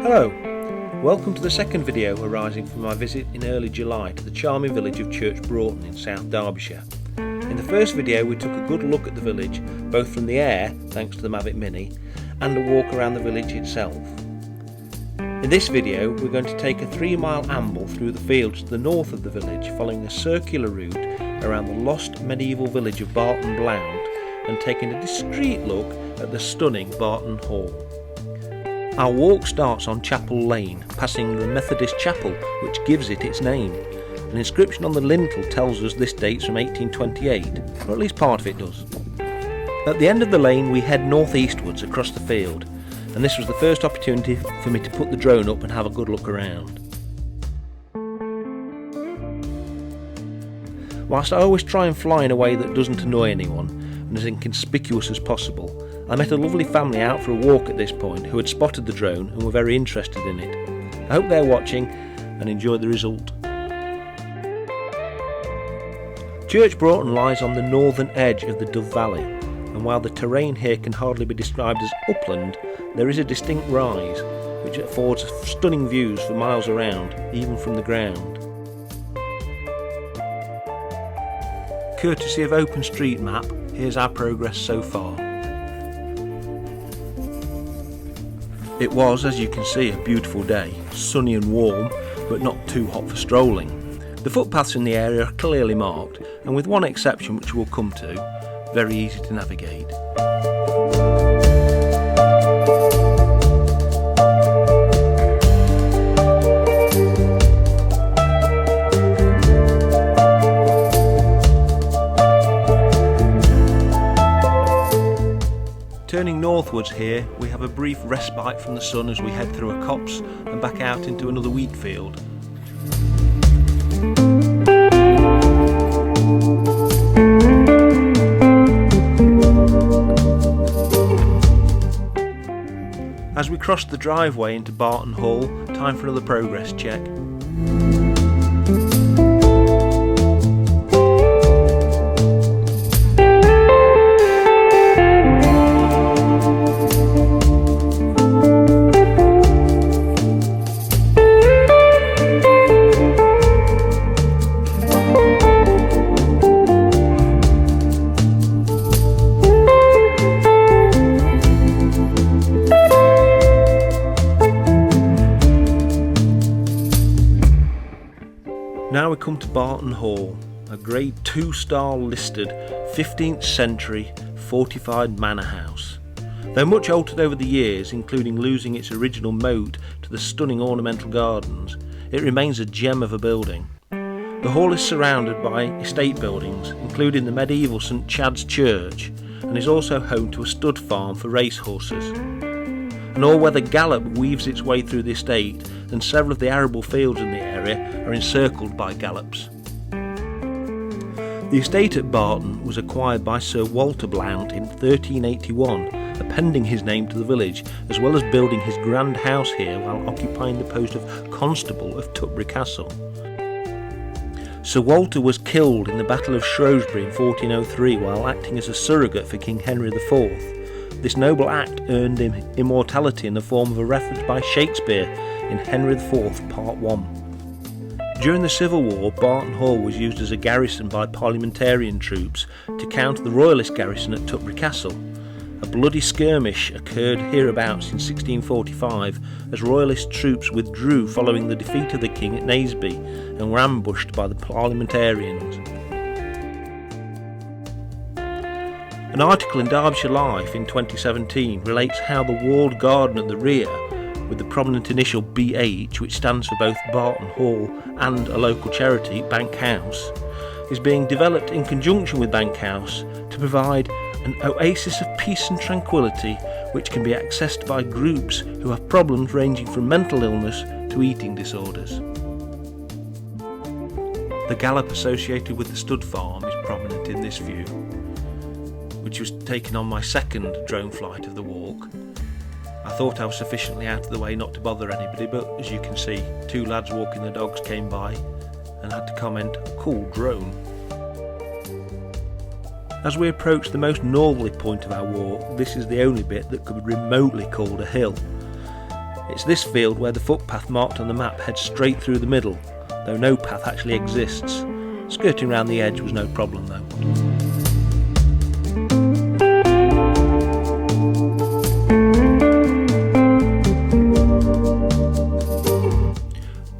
Hello, welcome to the second video arising from my visit in early July to the charming village of Church Broughton in South Derbyshire. In the first video we took a good look at the village, both from the air, thanks to the Mavic Mini, and a walk around the village itself. In this video we're going to take a 3-mile amble through the fields to the north of the village, following a circular route around the lost medieval village of Barton Blount and taking a discreet look at the stunning Barton Hall. Our walk starts on Chapel Lane, passing the Methodist chapel which gives it its name. An inscription on the lintel tells us this dates from 1828, or at least part of it does. At the end of the lane we head northeastwards across the field, and this was the first opportunity for me to put the drone up and have a good look around. Whilst I always try and fly in a way that doesn't annoy anyone and as inconspicuous as possible, I met a lovely family out for a walk at this point who had spotted the drone and were very interested in it. I hope they're watching and enjoy the result. Church Broughton lies on the northern edge of the Dove Valley, and while the terrain here can hardly be described as upland, there is a distinct rise which affords stunning views for miles around, even from the ground. Courtesy of OpenStreetMap, here's our progress so far. It was, as you can see, a beautiful day, sunny and warm, but not too hot for strolling. The footpaths in the area are clearly marked, and with one exception which we'll come to, very easy to navigate. Turning northwards here, we have a brief respite from the sun as we head through a copse and back out into another wheat field. As we cross the driveway into Barton Hall, time for another progress check. Now we come to Barton Hall, a Grade 2-star listed 15th century fortified manor house. Though much altered over the years, including losing its original moat to the stunning ornamental gardens, it remains a gem of a building. The hall is surrounded by estate buildings, including the medieval St Chad's Church, and is also home to a stud farm for racehorses. An all-weather gallop weaves its way through the estate, and several of the arable fields in the area are encircled by gallops. The estate at Barton was acquired by Sir Walter Blount in 1381, appending his name to the village, as well as building his grand house here while occupying the post of Constable of Tutbury Castle. Sir Walter was killed in the Battle of Shrewsbury in 1403 while acting as a surrogate for King Henry IV. This noble act earned him immortality in the form of a reference by Shakespeare in Henry IV Part 1. During the Civil War, Barton Hall was used as a garrison by parliamentarian troops to counter the royalist garrison at Tutbury Castle. A bloody skirmish occurred hereabouts in 1645 as royalist troops withdrew following the defeat of the king at Naseby and were ambushed by the parliamentarians. An article in Derbyshire Life in 2017 relates how the walled garden at the rear, with the prominent initial BH, which stands for both Barton Hall and a local charity, Bank House, is being developed in conjunction with Bank House to provide an oasis of peace and tranquility which can be accessed by groups who have problems ranging from mental illness to eating disorders. The gallop associated with the stud farm is prominent in this view, which was taken on my second drone flight of the walk. I thought I was sufficiently out of the way not to bother anybody, but as you can see, 2 lads walking their dogs came by and had to comment, "Cool drone." As we approach the most northerly point of our walk, this is the only bit that could be remotely called a hill. It's this field where the footpath marked on the map heads straight through the middle, though no path actually exists. Skirting around the edge was no problem though.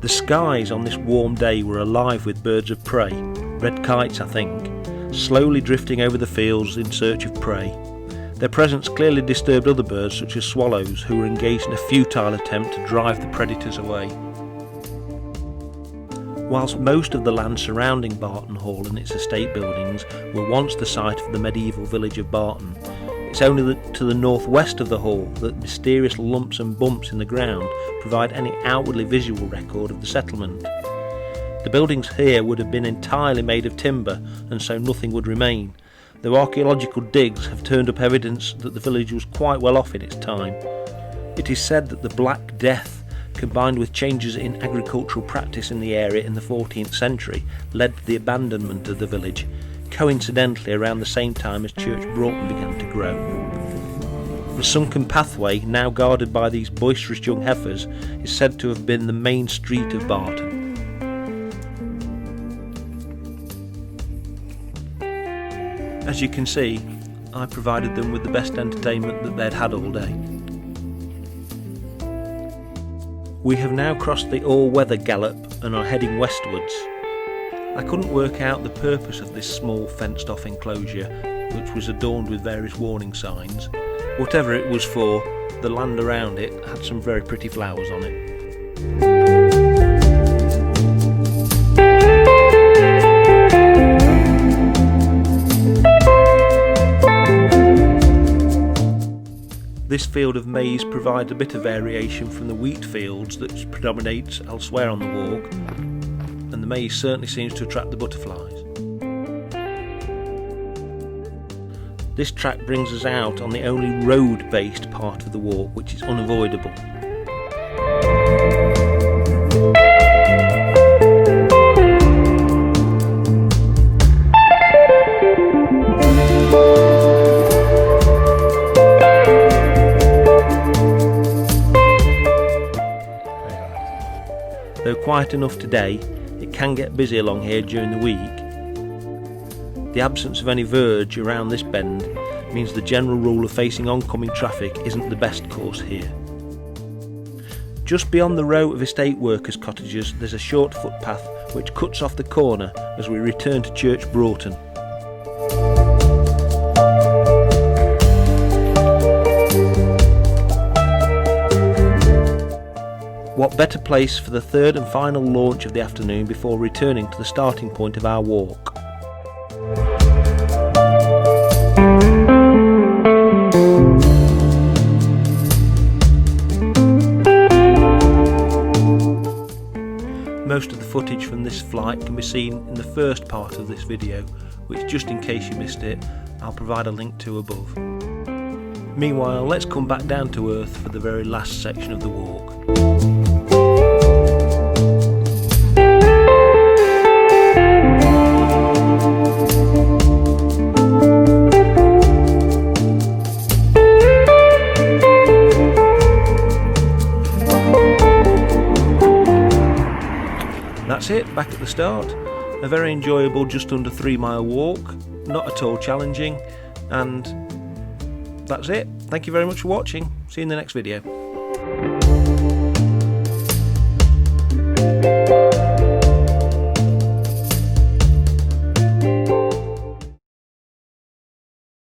The skies on this warm day were alive with birds of prey, red kites I think, slowly drifting over the fields in search of prey. Their presence clearly disturbed other birds such as swallows, who were engaged in a futile attempt to drive the predators away. Whilst most of the land surrounding Barton Hall and its estate buildings were once the site of the medieval village of Barton, it's only to the northwest of the hall that mysterious lumps and bumps in the ground provide any outwardly visual record of the settlement. The buildings here would have been entirely made of timber, and so nothing would remain, though archaeological digs have turned up evidence that the village was quite well off in its time. It is said that the Black Death, combined with changes in agricultural practice in the area in the 14th century, led to the abandonment of the village, coincidentally around the same time as Church Broughton began to grow. The sunken pathway, now guarded by these boisterous young heifers, is said to have been the main street of Barton. As you can see, I provided them with the best entertainment that they'd had all day. We have now crossed the Weather Gallop and are heading westwards. I couldn't work out the purpose of this small fenced off enclosure, which was adorned with various warning signs. Whatever it was for, the land around it had some very pretty flowers on it. This field of maize provides a bit of variation from the wheat fields that predominates elsewhere on the walk, and the maize certainly seems to attract the butterflies. This track brings us out on the only road-based part of the walk, which is unavoidable. Though quiet enough today, it can get busy along here during the week. The absence of any verge around this bend means the general rule of facing oncoming traffic isn't the best course here. Just beyond the row of estate workers' cottages there's a short footpath which cuts off the corner as we return to Church Broughton. What better place for the third and final launch of the afternoon before returning to the starting point of our walk. Most of the footage from this flight can be seen in the first part of this video, which, just in case you missed it, I'll provide a link to above. Meanwhile, let's come back down to earth for the very last section of the walk. That's it, back at the start. A very enjoyable just under 3 mile walk, not at all challenging, and that's it. Thank you very much for watching. See you in the next video.